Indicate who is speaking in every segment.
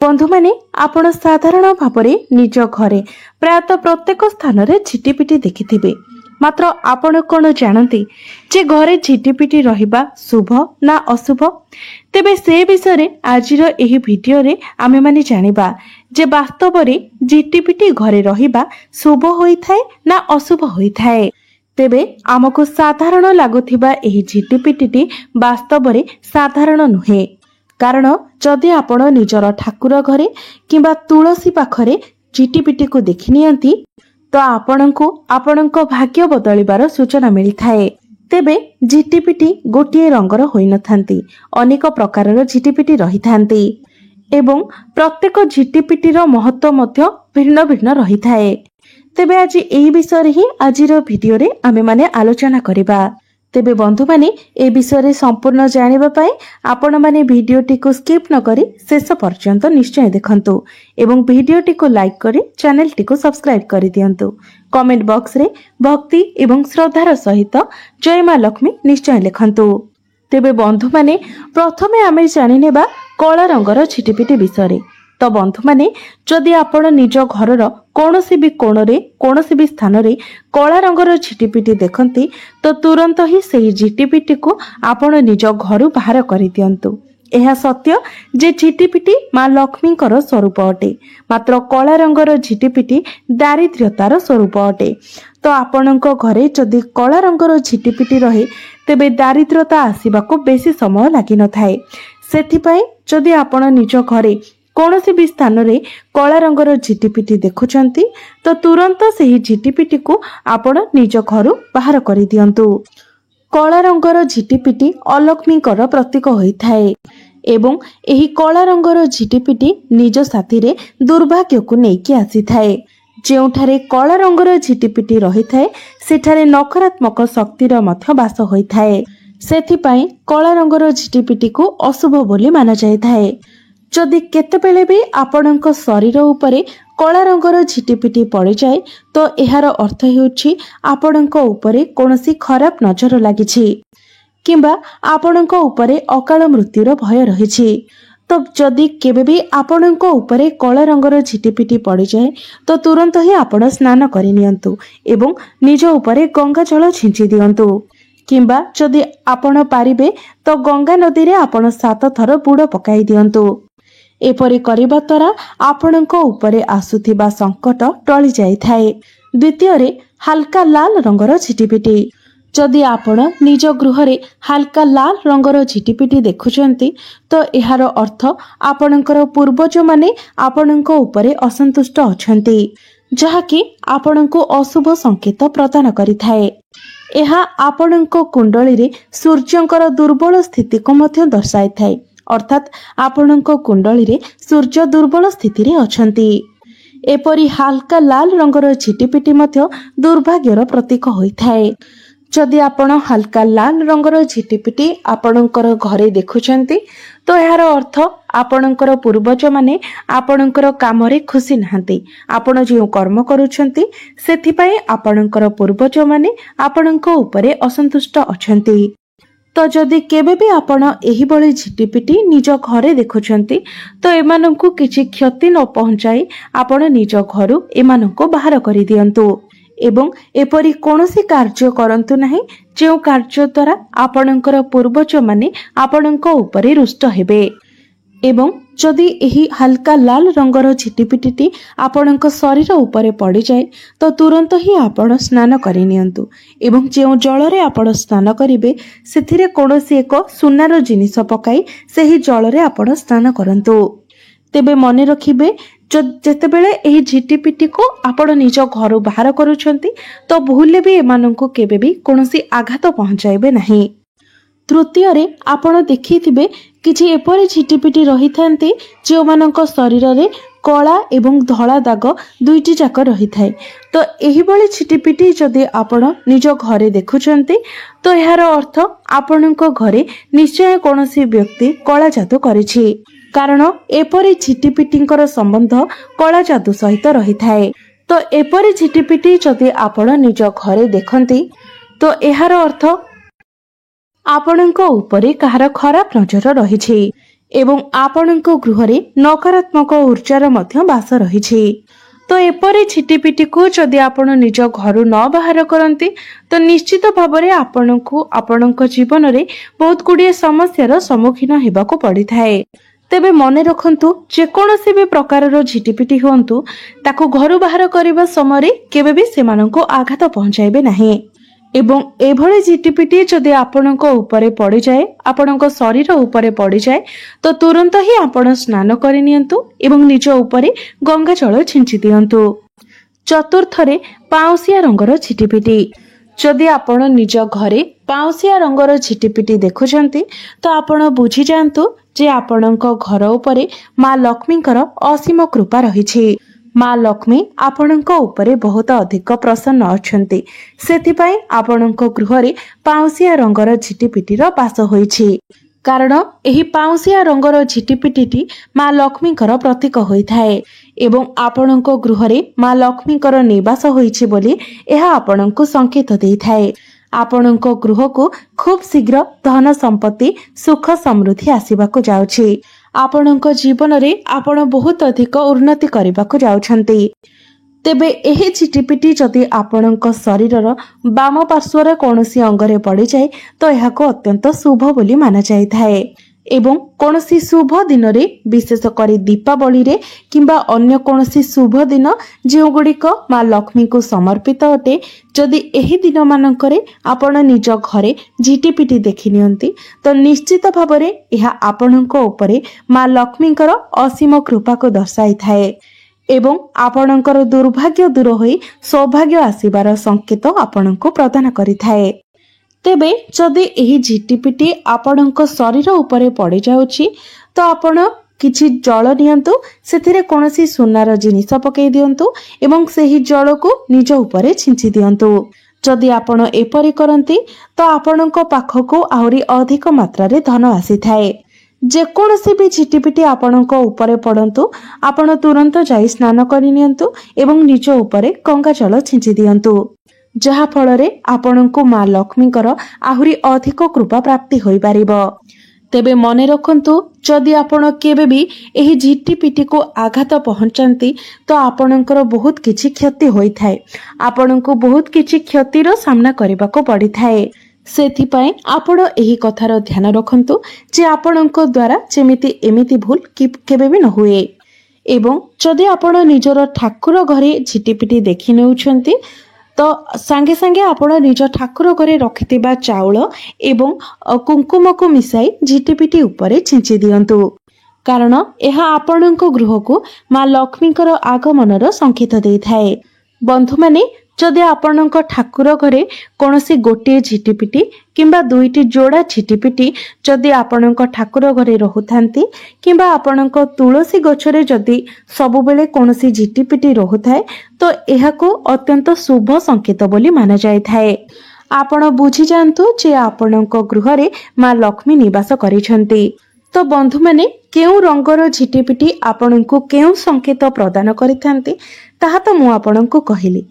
Speaker 1: बंधु माने आपण साधारण भाव निज घरे प्रायतः प्रत्येक स्थान रे झिटिपिटी देखिथिबे। मात्र आपण कोन जानती जे घरे झिटिपिटी रहिबा शुभ ना अशुभ? तेबे से विषय रे आजिर एही भिडियो रे आमे माने जानिबा जे वास्तव रे झिटिपिटी घरे रहिबा शुभ होइथाय ना अशुभ होइथाय। तेबे आमको साधारण लागुथिबा एही झिटिपिटी वास्तव रे साधारण नुहे। कारण जदि आपण निजर ठाकुर घरे किंबा तुलसी पाखरे झिटिपिटी को देखि नियंती तो आपणको आपणको भाग्य बदलिबार सूचना मिलिथाए। तेबे झिटिपिटी गोटिए रंगर होई नथांती, अनेक प्रकारर झिटिपिटी रहिथांती एवं प्रत्येक झिटिपिटीर महत्व मध्य भिन्न भिन्न रहिथाए। तेबे आज एही विषय ही आजिर भिडियो रे आमे माने आलोचना करिबा। तेबे बंधु माने ए विषय संपूर्ण जानिबा पाए आपण माने भिडियोटी को स्किप न करी शेष पर्यंत निश्चय देखंतु एवं भिडियोटी को लाइक करी चैनलटी को सब्सक्राइब करि दियंतु। कमेंट बॉक्स रे भक्ति एवं श्रद्धार सहित जय मां लक्ष्मी निश्चय लिखंतु। तेबे बंधु माने प्रथमे आमे जानि नेबा कला रंगर झिटिपिटी विषय। तो बंधु माने जदि आपण निज घरर कोनोसी भी कोणरे कोनोसी भी स्थान रे कला रंगर झिटिपिटी देखंती तो तुरंत ही सेही झिटिपिटी को आपण निज घरु बाहर करि दियंतु। एहा सत्य जे झिटिपिटी मां लक्ष्मीकर स्वरूप अटे, मात्र कला रंगर झिटिपिटी दारिद्र्यतार स्वरूप अटे। तो आपणको घरे जदि कला रंगर झिटिपिटी रहे तेबे दारिद्र्यता आसीबाको बेसी समय लागि न थाए। सेथिपई जदि आपण निज घरे कौनसी भी स्थान रे कला रंगर झिटिपिटी देखुचंती तो तुरंत सेही झिटिपिटी को आपण निज घरु बाहर करि दियंतु। कला रंगर झिटिपिटी अलक्ष्मीकर प्रतीक होइथाए एवं एही कला रंगर झिटिपिटी निज साथी रे दुर्भाग्य को नेकी आसीथाए। जेउठारे कला रंगर झिटिपिटी रहिथाए सेठारे नकारात्मक शक्तिर मध्य वास होइथाए। सेथिपई कला रंगर झिटिपिटी को अशुभ बोली माना जायथाए। जदि केतेबेले भी आपणको शरीर उपरे कला रंगर झिटिपिटी पड़ जाए तो एहार अर्थ हेउछि आपणको उपरे कोनोसी खराब नजर लागिछि किंबा आपणको उपरे अकाल मृत्युर भय रहिछि। तो जदि केबे भी आपणको उपरे कला रंगर झिटिपिटी पड़ जाए तो तुरंत ही आपण स्नान करि नियंतु एवं निज उपरे गंगा जल छिंची दियंतु किंबा जदि आपण पारिबे तो गंगा नदी रे आपण 7 थर बुड़ पकाई दियंतु। एपरि करिबा द्वारा आपणको उपरे आसुथिबा संकट टळी जाइथाए। द्वितीय रे हल्का लाल रंगर झिटिपिटी। जदि आपण निज गृह रे हल्का लाल रंगर झिटिपिटी देखुचंती तो एहार अर्थ आपणकर पूर्वज माने आपणको उपरे असंतुष्ट अछंती, जहाकि आपणको अशुभ संकेत प्रदान करिथाए। एहा आपणको कुंडली रे सूर्यंकर दुर्बल स्थिति को मध्य दर्शाइथाए, अर्थात आपणको कुंडली रे सूर्य दुर्बल स्थिति रे अछंती। एपरि हल्का लाल रंगर झिटिपिटी मध्य दुर्भाग्यर प्रतीक होइथाए। जदि आपण हल्का लाल रंगर झिटिपिटी आपणकर घरे देखुचंती तो एहार अर्थ आपणकर पूर्वज माने आपणकर काम रे खुशी नाहंती। आपण जे कर्म करूछंती सेथिपई आपणकर पूर्वज माने आपणको उपरे असंतुष्ट अछंती। तो जदि केबे भी आपण एही बळी झिटिपिटी निज घरे देखुचंती तो एमानंकु किछि क्षति न पहुंचाई आपण निज घरु एमानंकु बाहर करि दियंतु एवं एपरि कोनोसी कार्य करंतु नाही जे कार्य द्वारा आपणकर पूर्वज माने आपणको उपरे रुष्ट हेबे। एवं जदि एही हल्का लाल रंगर झिटिपिटी आपणको शरीर उपरे पड़ी जाए तो तुरंत ही आपण स्नान करि नियंतु एवं जेउ जल रे आपण स्नान करिवे सेथिरे कोनोसी एक सुनार जिनिस पकाई सेही जल रे आपण स्नान करंतु। तेबे मने रखिबे जेतेबेले एही झिटिपिटी को आपण निज घर बाहर करूछंती तो भूले भी एमानंकु केबे भी कोनोसी आघात पहुंचाइबे नाही। तृतीय रे आपण देखिथिबे किछि एपरि झिटिपिटी रहिथांती जे मानक शरीर रे कला एवं धला दाग दुईटी जाक रहिथाए। तो एही बळी झिटिपिटी जदि आपण निज घरे देखुचंती तो एहार अर्थ आपणको घरे निश्चय कोनोसी व्यक्ति कला जादू करिछि, कारण एपरि झिटिपिटींकर संबंध कला जादू सहित रहिथाए। तो एपरि झिटिपिटी जदि आपण निज घरे देखंती तो एहार अर्थ आपणको उपरे कहार खराब नजर रहिछि ଏବଂ ଆପଣଙ୍କ ଗୃହରେ ନକାରାତ୍ମକ ଉର୍ଜାର ମଧ୍ୟ ବାସ ରହିଛି। ତ ଏପରି ଝିଟିପିଟିକୁ ଯଦି ଆପଣ ନିଜ ଘରୁ ନ ବାହାର କରନ୍ତି ତ ନିଶ୍ଚିତ ଭାବରେ ଆପଣଙ୍କୁ ଆପଣଙ୍କ ଜୀବନରେ ବହୁତ ଗୁଡ଼ିଏ ସମସ୍ୟାର ସମ୍ମୁଖୀନ ହେବାକୁ ପଡ଼ିଥାଏ। ତେବେ ମନେ ରଖନ୍ତୁ, ଯେକୌଣସି ବି ପ୍ରକାରର ଝିଟିପିଟି ହୁଅନ୍ତୁ ତାକୁ ଘରୁ ବାହାର କରିବା ସମୟରେ କେବେ ବି ସେମାନଙ୍କୁ ଆଘାତ ପହଞ୍ଚାଇବେ ନାହିଁ। ଏବଂ ଏଭଳି ଝିଟିପିଟି ଯଦି ଆପଣଙ୍କ ଉପରେ ପଡ଼ିଯାଏ, ଆପଣଙ୍କ ଶରୀର ଉପରେ ପଡ଼ିଯାଏ ତ ତୁରନ୍ତ ହିଁ ଆପଣ ସ୍ନାନ କରିନିଅନ୍ତୁ ଏବଂ ନିଜ ଉପରେ ଗଙ୍ଗା ଜଳ ଛିଞ୍ଚି ଦିଅନ୍ତୁ। ଚତୁର୍ଥରେ, ପାଉଁଶିଆ ରଙ୍ଗର ଝିଟିପିଟି। ଯଦି ଆପଣ ନିଜ ଘରେ ପାଉଁଶିଆ ରଙ୍ଗର ଝିଟିପିଟି ଦେଖୁଛନ୍ତି ତ ଆପଣ ବୁଝିଯାଆନ୍ତୁ ଯେ ଆପଣଙ୍କ ଘର ଉପରେ ମା ଲକ୍ଷ୍ମୀଙ୍କର ଅସୀମ କୃପା ରହିଛି। ମା ଲକ୍ଷ୍ମୀ ଆପଣଙ୍କ ଉପରେ ବହୁତ ଅଧିକ ପ୍ରସନ୍ନ ଅଛନ୍ତି। ସେଥିପାଇଁ ଆପଣଙ୍କ ଗୃହରେ ପାଉଁଶିଆ ରଙ୍ଗର ଝିଟିପିଟିର ବାସ ହୋଇଛି। କାରଣ ଏହି ପାଉଁଶିଆ ରଙ୍ଗର ଝିଟିପିଟିଟି ମା ଲକ୍ଷ୍ମୀଙ୍କର ପ୍ରତୀକ ହୋଇଥାଏ ଏବଂ ଆପଣଙ୍କ ଗୃହରେ ମା ଲକ୍ଷ୍ମୀଙ୍କର ନିବାସ ହୋଇଛି ବୋଲି ଏହା ଆପଣଙ୍କୁ ସଂକେତ ଦେଇଥାଏ। ଆପଣଙ୍କ ଗୃହକୁ ଖୁବ୍ ଶୀଘ୍ର ଧନ ସମ୍ପତ୍ତି, ସୁଖ ସମୃଦ୍ଧି ଆସିବାକୁ ଯାଉଛି। ଆପଣଙ୍କ ଜୀବନରେ ଆପଣ ବହୁତ ଅଧିକ ଉନ୍ନତି କରିବାକୁ ଯାଉଛନ୍ତି। ତେବେ ଏହି ଝିଟିପିଟି ଯଦି ଆପଣଙ୍କ ଶରୀରର ବାମ ପାର୍ଶ୍ୱରେ କୌଣସି ଅଙ୍ଗରେ ପଡ଼ିଯାଏ ତ ଏହାକୁ ଅତ୍ୟନ୍ତ ଶୁଭ ବୋଲି ମାନାଯାଇଥାଏ। ଏବଂ କୌଣସି ଶୁଭ ଦିନରେ, ବିଶେଷ କରି ଦୀପାବଳିରେ କିମ୍ବା ଅନ୍ୟ କୌଣସି ଶୁଭ ଦିନ ଯେଉଁଗୁଡ଼ିକ ମା ଲକ୍ଷ୍ମୀଙ୍କୁ ସମର୍ପିତ ଅଟେ, ଯଦି ଏହି ଦିନମାନଙ୍କରେ ଆପଣ ନିଜ ଘରେ ଝିଟିପିଟି ଦେଖି ନିଅନ୍ତି ତ ନିଶ୍ଚିତ ଭାବରେ ଏହା ଆପଣଙ୍କ ଉପରେ ମା ଲକ୍ଷ୍ମୀଙ୍କର ଅସୀମ କୃପାକୁ ଦର୍ଶାଇଥାଏ ଏବଂ ଆପଣଙ୍କର ଦୁର୍ଭାଗ୍ୟ ଦୂର ହୋଇ ସୌଭାଗ୍ୟ ଆସିବାର ସଂକେତ ଆପଣଙ୍କୁ ପ୍ରଦାନ କରିଥାଏ। ତେବେ ଯଦି ଏହି ଝିଟିପିଟି ଆପଣଙ୍କ ଶରୀର ଉପରେ ପଡ଼ିଯାଉଛି ତ ଆପଣ କିଛି ଜଳ ନିଅନ୍ତୁ, ସେଥିରେ କୌଣସି ସୁନାର ଜିନିଷ ପକାଇ ଦିଅନ୍ତୁ ଏବଂ ସେହି ଜଳକୁ ନିଜ ଉପରେ ଛିଞ୍ଚି ଦିଅନ୍ତୁ। ଯଦି ଆପଣ ଏପରି କରନ୍ତି ତ ଆପଣଙ୍କ ପାଖକୁ ଆହୁରି ଅଧିକ ମାତ୍ରାରେ ଧନ ଆସିଥାଏ। ଯେକୌଣସି ବି ଝିଟିପିଟି ଆପଣଙ୍କ ଉପରେ ପଡ଼ନ୍ତୁ, ଆପଣ ତୁରନ୍ତ ଯାଇ ସ୍ନାନ କରିନିଅନ୍ତୁ ଏବଂ ନିଜ ଉପରେ ଗଙ୍ଗା ଜଳ ଛିଞ୍ଚି ଦିଅନ୍ତୁ, ଯାହା ଫଳରେ ଆପଣଙ୍କୁ ମା ଲକ୍ଷ୍ମୀଙ୍କର ଆହୁରି ଅଧିକ କୃପା ପ୍ରାପ୍ତି ହୋଇପାରିବ। ତେବେ ମନେ ରଖନ୍ତୁ, ଯଦି ଆପଣ କେବେ ବି ଏହି ଝିଟିପିଟିକୁ ଆଘାତ ପହଞ୍ଚାନ୍ତି ତ ଆପଣଙ୍କର ବହୁତ କିଛି କ୍ଷତି ହୋଇଥାଏ। ଆପଣଙ୍କୁ ବହୁତ କିଛି କ୍ଷତିର ସାମ୍ନା କରିବାକୁ ପଡ଼ିଥାଏ। ସେଥିପାଇଁ ଆପଣ ଏହି କଥାର ଧ୍ୟାନ ରଖନ୍ତୁ ଯେ ଆପଣଙ୍କ ଦ୍ୱାରା ଯେମିତି ଏମିତି ଭୁଲ କେବେ ବି ନ ହୁଏ। ଏବଂ ଯଦି ଆପଣ ନିଜର ଠାକୁର ଘରେ ଝିଟିପିଟି ଦେଖି ନେଉଛନ୍ତି ତ ସାଙ୍ଗେ ସାଙ୍ଗେ ଆପଣ ନିଜ ଠାକୁର ଘରେ ରଖିଥିବା ଚାଉଳ ଏବଂ କୁଙ୍କୁମକୁ ମିଶାଇ ଝିଟିପିଟି ଉପରେ ଛିଞ୍ଚି ଦିଅନ୍ତୁ। କାରଣ ଏହା ଆପଣଙ୍କ ଗୃହକୁ ମା ଲକ୍ଷ୍ମୀଙ୍କର ଆଗମନର ସଂକେତ ଦେଇଥାଏ। ବନ୍ଧୁମାନେ, ଯଦି ଆପଣଙ୍କ ଠାକୁର ଘରେ କୌଣସି ଗୋଟିଏ ଝିଟିପିଟି କିମ୍ବା ଦୁଇଟି ଯୋଡ଼ା ଝିଟିପିଟି ଯଦି ଆପଣଙ୍କ ଠାକୁର ଘରେ ରହୁଥାନ୍ତି କିମ୍ବା ଆପଣଙ୍କ ତୁଳସୀ ଗଛରେ ଯଦି ସବୁବେଳେ କୌଣସି ଝିଟିପିଟି ରହୁଥାଏ ତ ଏହାକୁ ଅତ୍ୟନ୍ତ ଶୁଭ ସଂକେତ ବୋଲି ମାନାଯାଇଥାଏ। ଆପଣ ବୁଝିଯାଆନ୍ତୁ ଯେ ଆପଣଙ୍କ ଗୃହରେ ମା ଲକ୍ଷ୍ମୀ ନିବାସ କରିଛନ୍ତି। ତ ବନ୍ଧୁମାନେ, କେଉଁ ରଙ୍ଗର ଝିଟିପିଟି ଆପଣଙ୍କୁ କେଉଁ ସଂକେତ ପ୍ରଦାନ କରିଥାନ୍ତି ତାହା ତ ମୁଁ ଆପଣଙ୍କୁ କହିଲି।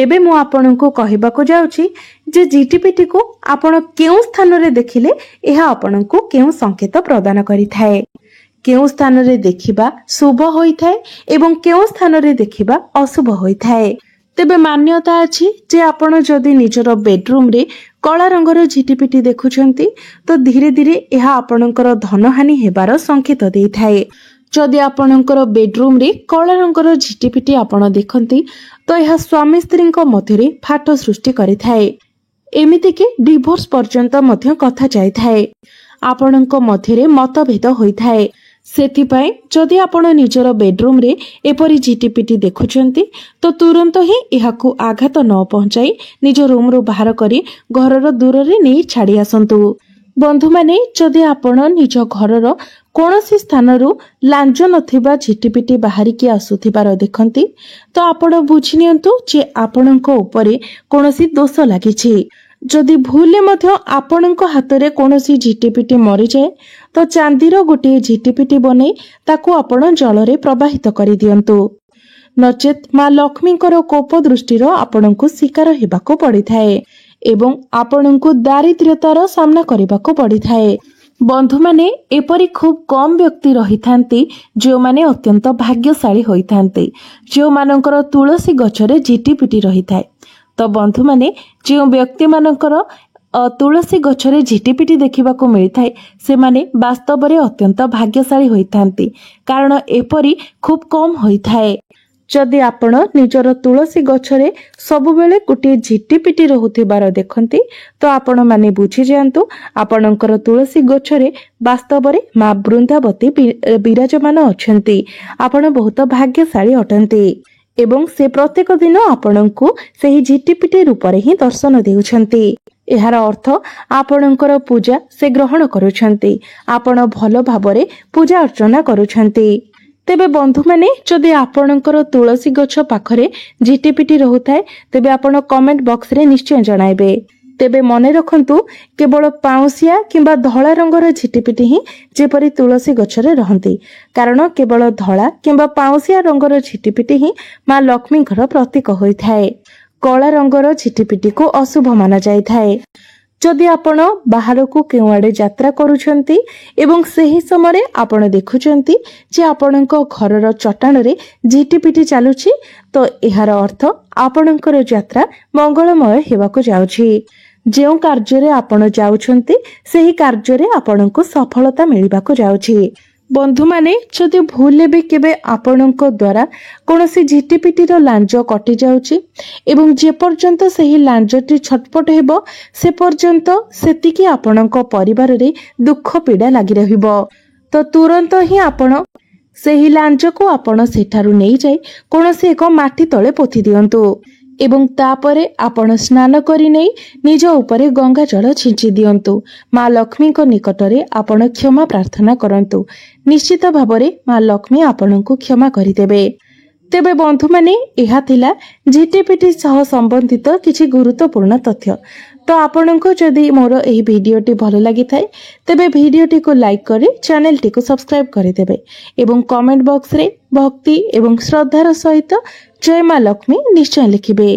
Speaker 1: ଏବେ ମୁଁ ଆପଣଙ୍କୁ କହିବାକୁ ଯାଉଛି ଯେ ଝିଟିପିଟିକୁ ଆପଣ କେଉଁ ସ୍ଥାନରେ ଦେଖିଲେ ଏହା ଆପଣଙ୍କୁ କେଉଁ ସଂକେତ ପ୍ରଦାନ କରିଥାଏ। କେଉଁ ସ୍ଥାନରେ ଦେଖିବା ଶୁଭ ହୋଇଥାଏ ଏବଂ କେଉଁ ସ୍ଥାନରେ ଦେଖିବା ଅଶୁଭ ହୋଇଥାଏ। ତେବେ ମାନ୍ୟତା ଅଛି ଯେ ଆପଣ ଯଦି ନିଜର ବେଡରୁମରେ କଳା ରଙ୍ଗର ଝିଟିପିଟି ଦେଖୁଛନ୍ତି ତ ଧୀରେ ଧୀରେ ଏହା ଆପଣଙ୍କର ଧନହାନି ହେବାର ସଂକେତ ଦେଇଥାଏ। ଯଦି ଆପଣଙ୍କର ବେଡରୁମରେ କଳା ରଙ୍ଗର ଝିଟିପିଟି ଆପଣ ଦେଖନ୍ତି ତ ଏହା ସ୍ୱାମୀ ସ୍ତ୍ରୀଙ୍କ ମଧ୍ୟରେ ଫାଟ ସୃଷ୍ଟି କରିଥାଏ। ଏମିତିକି ଡିଭୋର୍ସ ପର୍ଯ୍ୟନ୍ତ ମଧ୍ୟ କଥା ଯାଇଥାଏ। ଆପଣଙ୍କ ମଧ୍ୟରେ ମତଭେଦ ହୋଇଥାଏ। ସେଥିପାଇଁ ଯଦି ଆପଣ ନିଜର ବେଡରୁମରେ ଏପରି ଝିଟିପିଟି ଦେଖୁଛନ୍ତି ତ ତୁରନ୍ତ ହିଁ ଏହାକୁ ଆଘାତ ନ ପହଞ୍ଚାଇ ନିଜ ରୁମରୁ ବାହାର କରି ଘରର ଦୂରରେ ନେଇ ଛାଡ଼ି ଆସନ୍ତୁ। ବନ୍ଧୁମାନେ, ଯଦି ଆପଣ ନିଜ ଘରର କୌଣସି ସ୍ଥାନରୁ ଲାଞ୍ଜ ନଥିବା ଝିଟିପିଟି ବାହାରିକି ଆସୁଥିବାର ଦେଖନ୍ତି ତ ଆପଣ ବୁଝିନିଅନ୍ତୁ ଯେ ଆପଣଙ୍କ ଉପରେ କୌଣସି ଦୋଷ ଲାଗିଛି। ଯଦି ଭୁଲରେ ମଧ୍ୟ ଆପଣଙ୍କ ହାତରେ କୌଣସି ଝିଟିପିଟି ମରିଯାଏ ତ ଚାନ୍ଦିର ଗୋଟିଏ ଝିଟିପିଟି ବନେଇ ତାକୁ ଆପଣ ଜଳରେ ପ୍ରବାହିତ କରିଦିଅନ୍ତୁ। ନଚେତ୍ ମା ଲକ୍ଷ୍ମୀଙ୍କର କୋପ ଦୃଷ୍ଟିର ଆପଣଙ୍କୁ ଶିକାର ହେବାକୁ ପଡ଼ିଥାଏ ଏବଂ ଆପଣଙ୍କୁ ଦାରିଦ୍ର୍ୟତାର ସାମ୍ନା କରିବାକୁ ପଡ଼ିଥାଏ। बंधु माने एपरी खूब कम व्यक्ति रही थांती जो माने अत्यंत भाग्यशाली होई थांती जो मानकर तुलसी गछरे झिटिपिटी रही थाए। तो बंधु माने जो व्यक्ति मानकर तुलसी गछरे झिटिपिटी देखिबाकू मिलिथाए से माने वास्तव में अत्यंत भाग्यशाली होई थांती कारण एपरी खूब कम होई थाए। जदि आपण निजर तुलसी गछरे सबुबेले गोटे झिटिपिटी रहुथिबार देखंती तो आपण माने बुझी जांतु आपणकर तुलसी गछरे वास्तव में माँ वृंदावती विराजमान अछंती। आपण बहुत भाग्यशाली अटंती एवं से प्रत्येक दिन आपणଙ୍କୁ ସେହି झिटिपिटी रूपरे ही दर्शन देउछंती। एहार अर्थ आपणकर पूजा से ग्रहण करुछंती, आपण भलो भाबरे पूजा अर्चना करुछंती। तेबे बंधु माने जदि आपणकर तुलसी गछ पाखरे झिटिपिटी रहुथाए तेबे आपण कमेंट बॉक्स रे निश्चय जणाइबे। तेबे मने रखंतु केवल पाउसिया किंबा धला रंगर झिटिपिटी ही जेपरी तुलसी गछरे रहंती कारण केवल धला किंबा पाउसिया रंगर झिटिपिटी ही माँ लक्ष्मीଙ୍କର प्रतीक होइथाए। कला रंगर झिटिपिटी को अशुभ माना जाइथाए। जदि आपण बाहर को केउआडे यात्रा करूछंती एवं सेही समय आपण देखुछंती जे आपणक घरर चट्टान रे झिटिपिटी चालुछि तो एहार अर्थ आपणकर यात्रा मंगलमय हेबाकू जाउछि। जेउ कार्य आपण जाउछंती सेही कार्य आपणको सफलता मिलिबाकू जाउछि। बंधु माने जदि भूले भी केबे आपणक द्वारा कोनोसी झिटिपिटीर लांज कटि जाउछि एवं जे पर्यंत सेही लांजटी छटपट हेबो से पर्यंत सेतिकी आपणक परिवार रे दुख पीड़ा लागि रहिबो। तो तुरंत ही आपण सेही लांज को आपण सेठारु नै जाई कोनोसी एक माटी तळे पोथि दियंतु एवं तापरे आपण स्नान करि नै निज उपरे गंगा जल छिंची दियंतु। माँ लक्ष्मी को निकटरे आपण क्षमा प्रार्थना करंतु। निश्चित भाबरे माँ लक्ष्मी आपणଙ୍କୁ क्षमा करिदेबे। तेबे बंधु माने एहा थिला झिटिपिटी सह संबंधित किछि गुरुत्वपूर्ण तथ्य। तो आपणଙ୍କୁ जदि मोर एही भिडियोटी भलो लागि थाए तेबे भिडियोटी को लाइक करी चैनल टी को सब्सक्राइब करिदेबे एवं कमेंट बॉक्स रे भक्ति एवं श्रद्धार सहित जय माँ लक्ष्मी निश्चय लिखिबे।